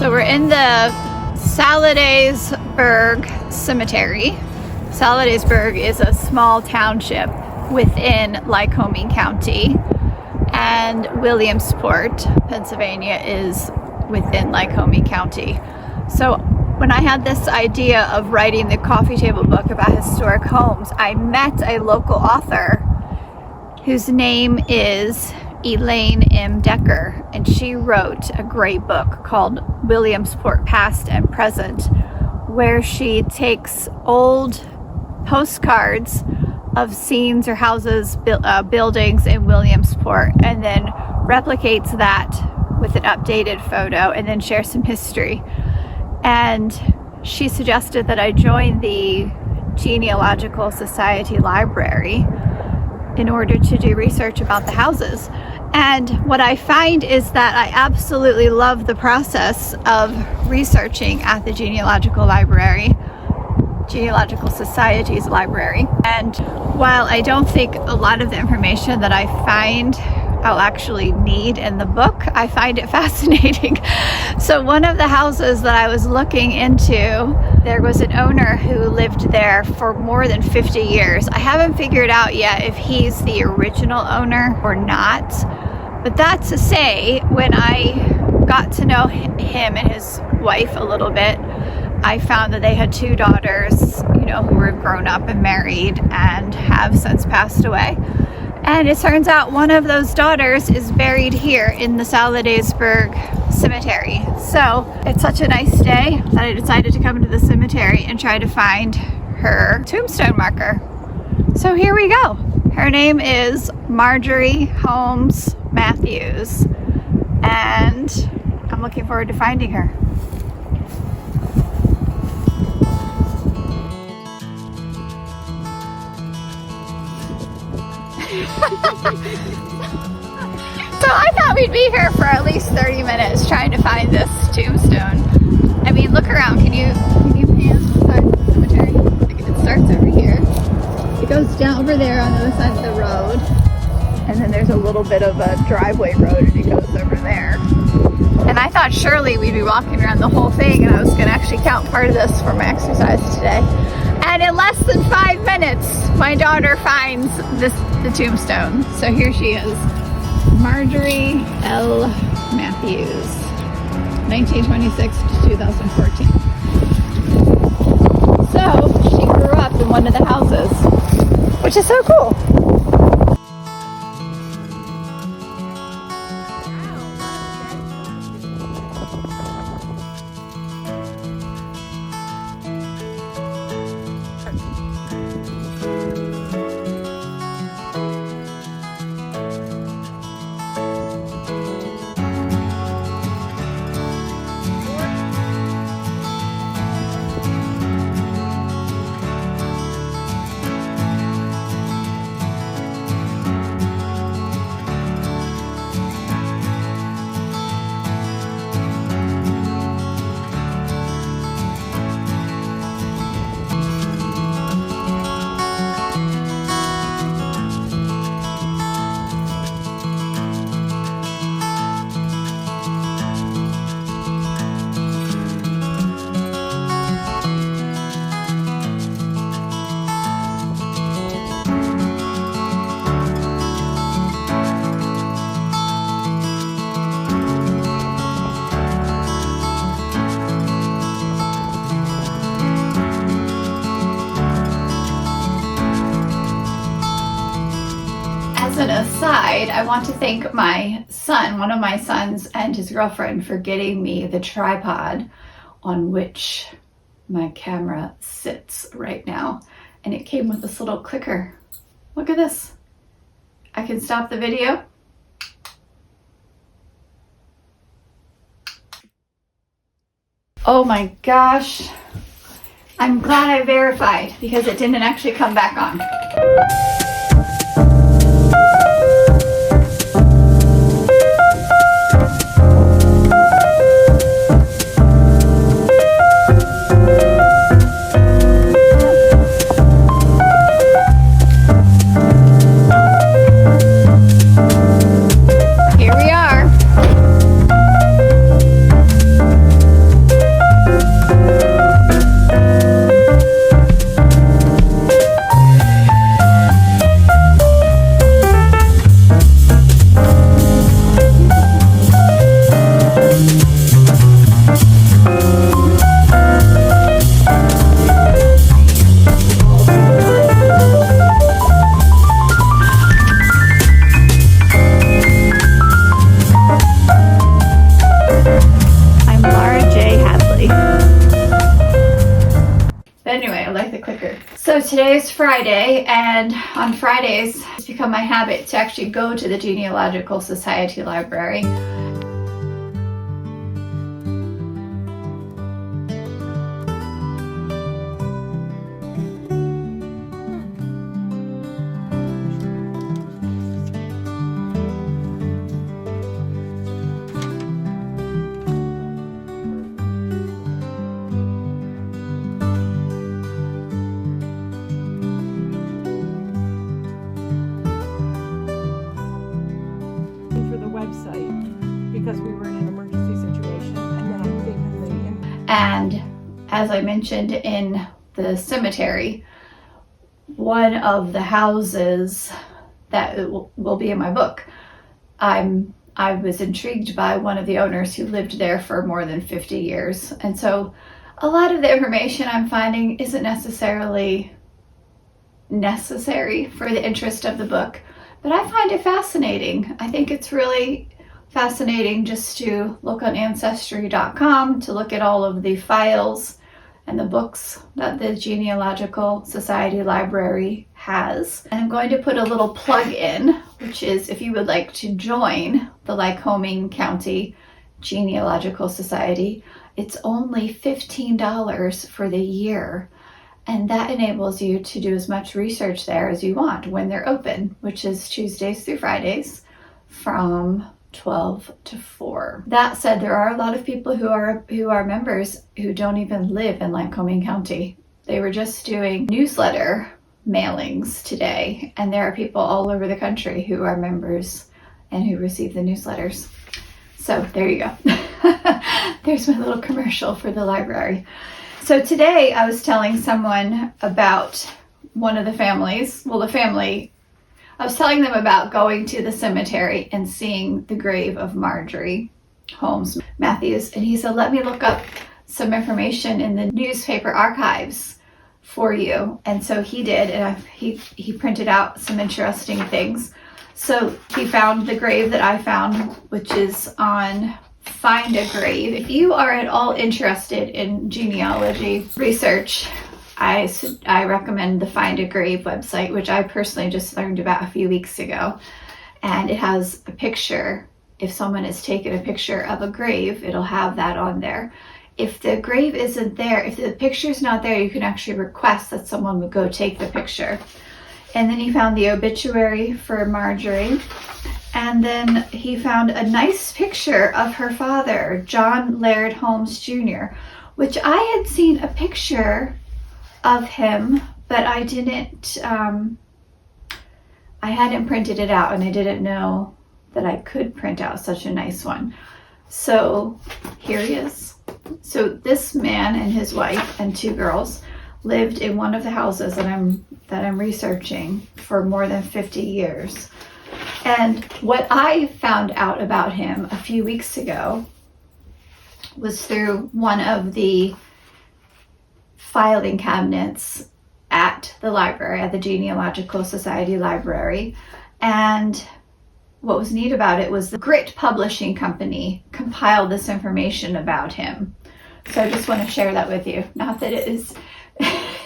So we're in the Saladaysburg Cemetery. Saladaysburg is a small township within Lycoming County, and Williamsport, Pennsylvania is within Lycoming County. So when I had this idea of writing the coffee table book about historic homes, I met a local author whose name is Elaine M. Decker, and she wrote a great book called Williamsport Past and Present, where she takes old postcards of scenes or houses, buildings in Williamsport, and then replicates that with an updated photo and then shares some history. And she suggested that I join the Genealogical Society library in order to do research about the houses. And what I find is that I absolutely love the process of researching at the Genealogical Society's library. And while I don't think a lot of the information that I find I'll actually need in the book, I find it fascinating. So one of the houses that I was looking into, there was an owner who lived there for more than 50 years. I haven't figured out yet if he's the original owner or not. But that's to say, when I got to know him and his wife a little bit, I found that they had two daughters, who were grown up and married and have since passed away. And it turns out one of those daughters is buried here in the Saladaysburg Cemetery. So it's such a nice day that I decided to come to the cemetery and try to find her tombstone marker. So here we go. Her name is Marjorie Holmes Matthews, and I'm looking forward to finding her. So I thought we'd be here for at least 30 minutes trying to find this tombstone. I mean, look around. Can you pan inside the cemetery? Like, it starts over here. It goes down over there on the other side of the road. And then there's a little bit of a driveway road and it goes over there. And I thought surely we'd be walking around the whole thing, and I was going to actually count part of this for my exercise today. And in less than 5 minutes, my daughter finds the tombstone. So here she is, Marjorie L. Matthews, 1926 to 2014. So she grew up in one of the houses, which is so cool. As an aside, I want to thank my son, one of my sons, and his girlfriend for getting me the tripod on which my camera sits right now. And it came with this little clicker. Look at this. I can stop the video. Oh my gosh. I'm glad I verified because it didn't actually come back on. But anyway, I like the clicker. So today is Friday, and on Fridays, it's become my habit to actually go to the Genealogical Society library. Because we were in an emergency situation, and then I gave him the. And as I mentioned in the cemetery, one of the houses that will be in my book, I was intrigued by one of the owners who lived there for more than 50 years. And so a lot of the information I'm finding isn't necessarily necessary for the interest of the book, but I find it fascinating. I think it's really fascinating just to look on Ancestry.com to look at all of the files and the books that the Genealogical Society Library has. And I'm going to put a little plug in, which is if you would like to join the Lycoming County Genealogical Society, it's only $15 for the year. And that enables you to do as much research there as you want when they're open, which is Tuesdays through Fridays from 12 to 4. That said, there are a lot of people who are members who don't even live in Lycoming County. They were just doing newsletter mailings today, and there are people all over the country who are members and who receive the newsletters. So there you go. There's my little commercial for the library. So today I was telling someone about one of the families, I was telling them about going to the cemetery and seeing the grave of Marjorie Holmes Matthews. And he said, let me look up some information in the newspaper archives for you. And so he did, and he printed out some interesting things. So he found the grave that I found, which is on Find a Grave. If you are at all interested in genealogy research, I recommend the Find a Grave website, which I personally just learned about a few weeks ago. And it has a picture. If someone has taken a picture of a grave, it'll have that on there. If the grave isn't there, if the picture's not there, you can actually request that someone would go take the picture. And then he found the obituary for Marjorie. And then he found a nice picture of her father, John Laird Holmes Jr., which I had seen a picture of him, but I hadn't printed it out, and I didn't know that I could print out such a nice one. So here he is. So this man and his wife and 2 girls lived in one of the houses that I'm researching for more than 50 years. And what I found out about him a few weeks ago was through one of the filing cabinets at the library, at the Genealogical Society Library. And what was neat about it was the Grit Publishing Company compiled this information about him. So I just want to share that with you. Not that it is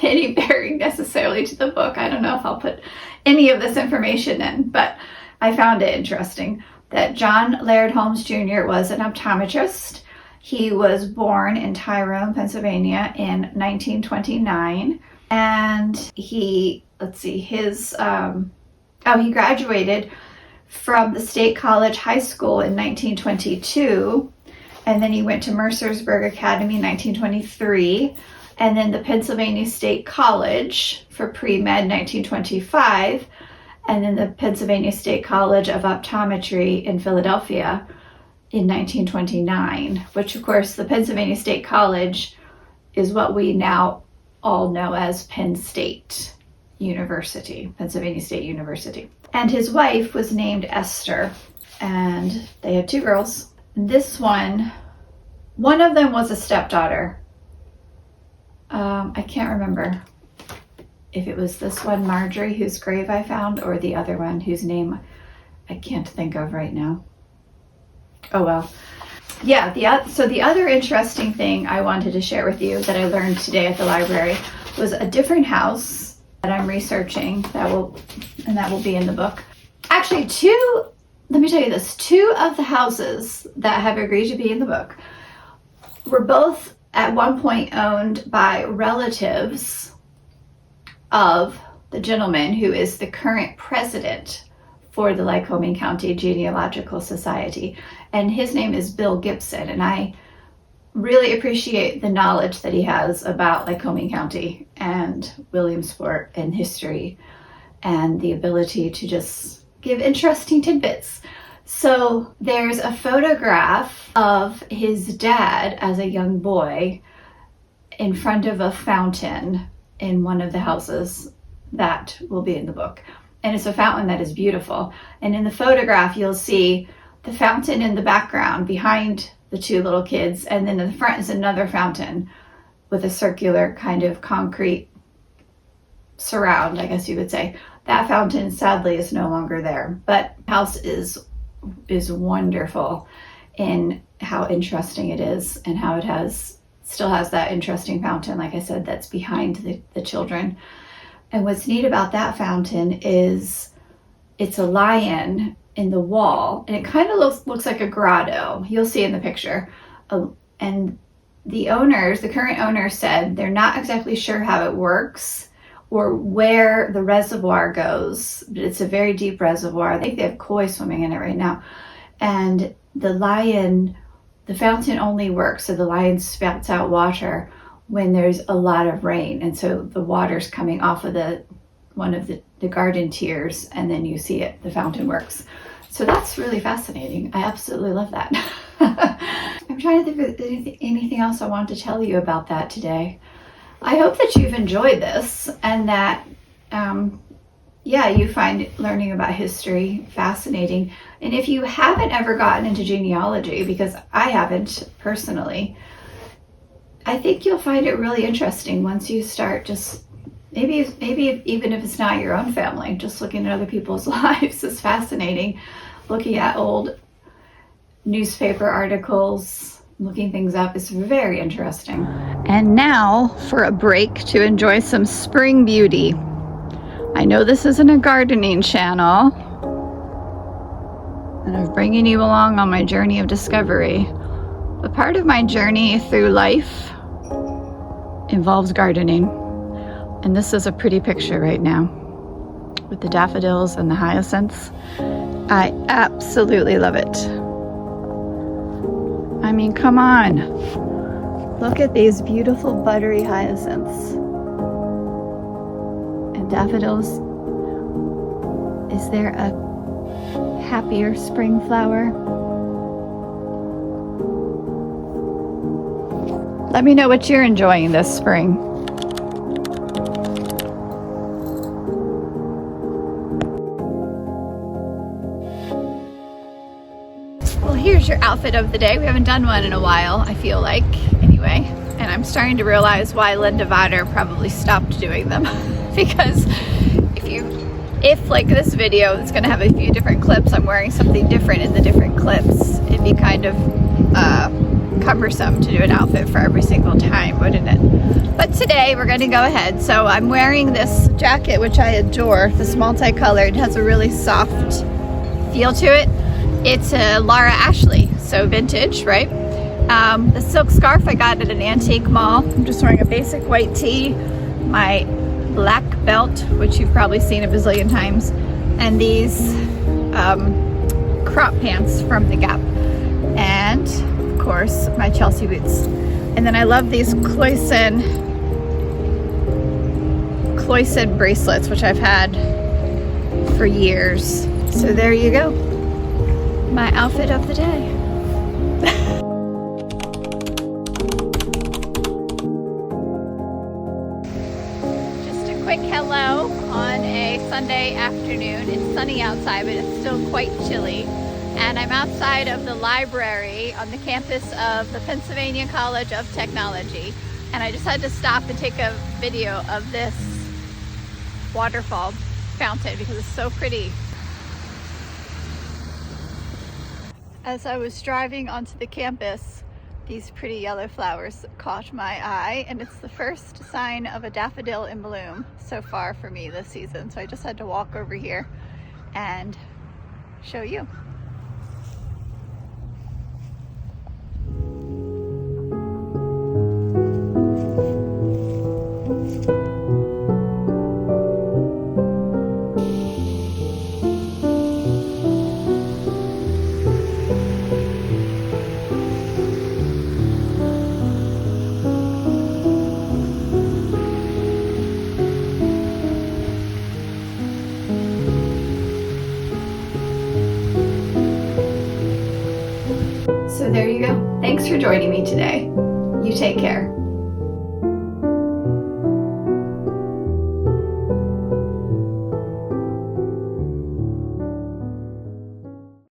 any bearing necessarily to the book. I don't know if I'll put any of this information in, but I found it interesting that John Laird Holmes Jr. was an optometrist. He was born in Tyrone, Pennsylvania in 1929, and he graduated from the State College High School in 1922, and then he went to Mercersburg Academy in 1923, and then the Pennsylvania State College for pre-med 1925, and then the Pennsylvania State College of Optometry in Philadelphia in 1929, which of course the Pennsylvania State College is what we now all know as Penn State University, Pennsylvania State University. And his wife was named Esther, and they had 2 girls. This one of them was a stepdaughter. I can't remember if it was this one, Marjorie, whose grave I found, or the other one whose name I can't think of right now. Oh well. Yeah, so the other interesting thing I wanted to share with you that I learned today at the library was a different house that I'm researching that will be in the book. Actually, let me tell you this, 2 of the houses that have agreed to be in the book were both at one point owned by relatives of the gentleman who is the current president for the Lycoming County Genealogical Society. And his name is Bill Gibson. And I really appreciate the knowledge that he has about Lycoming County and Williamsport and history, and the ability to just give interesting tidbits. So there's a photograph of his dad as a young boy in front of a fountain in one of the houses that will be in the book. And it's a fountain that is beautiful. And in the photograph, you'll see the fountain in the background behind the 2 little kids. And then in the front is another fountain with a circular kind of concrete surround, I guess you would say. That fountain sadly is no longer there, but the house is wonderful in how interesting it is, and how it still has that interesting fountain, like I said, that's behind the children. And what's neat about that fountain is it's a lion in the wall, and it kind of looks like a grotto. You'll see in the picture. And the current owners said they're not exactly sure how it works or where the reservoir goes, but it's a very deep reservoir. I think they have koi swimming in it right now. And the fountain only works, so the lion spouts out water when there's a lot of rain. And so the water's coming off of one of the garden tiers, and then you see it, the fountain works. So that's really fascinating. I absolutely love that. I'm trying to think of anything else I want to tell you about that today. I hope that you've enjoyed this, and that, you find learning about history fascinating. And if you haven't ever gotten into genealogy, because I haven't personally, I think you'll find it really interesting once you start just, maybe even if it's not your own family, just looking at other people's lives is fascinating. Looking at old newspaper articles, looking things up is very interesting. And now for a break to enjoy some spring beauty. I know this isn't a gardening channel, and I'm bringing you along on my journey of discovery. But part of my journey through life involves gardening. And this is a pretty picture right now with the daffodils and the hyacinths. I absolutely love it. I mean, come on. Look at these beautiful buttery hyacinths. And daffodils. Is there a happier spring flower? Let me know what you're enjoying this spring. Well, here's your outfit of the day. We haven't done one in a while, I feel like, anyway. And I'm starting to realize why Linda Vader probably stopped doing them. Because if like this video, it's gonna have a few different clips, I'm wearing something different in the different clips, it'd be kind of cumbersome to do an outfit for every single time, wouldn't it? But today we're going to go ahead. So I'm wearing this jacket, which I adore. This multicolored, has a really soft feel to it. It's a Laura Ashley, so vintage, right? The silk scarf I got at an antique mall. I'm just wearing a basic white tee, my black belt, which you've probably seen a bazillion times, and these crop pants from the Gap, and of course my Chelsea boots. And then I love these Cloyson bracelets, which I've had for years. So there you go, my outfit of the day. Just a quick hello on a Sunday afternoon. It's sunny outside, but it's still quite chilly. And I'm outside of the library on the campus of the Pennsylvania College of Technology. And I just had to stop and take a video of this waterfall fountain because it's so pretty. As I was driving onto the campus, These pretty yellow flowers caught my eye, and it's the first sign of a daffodil in bloom so far for me this season. So I just had to walk over here and show you. So there you go. Thanks for joining me today. You take care.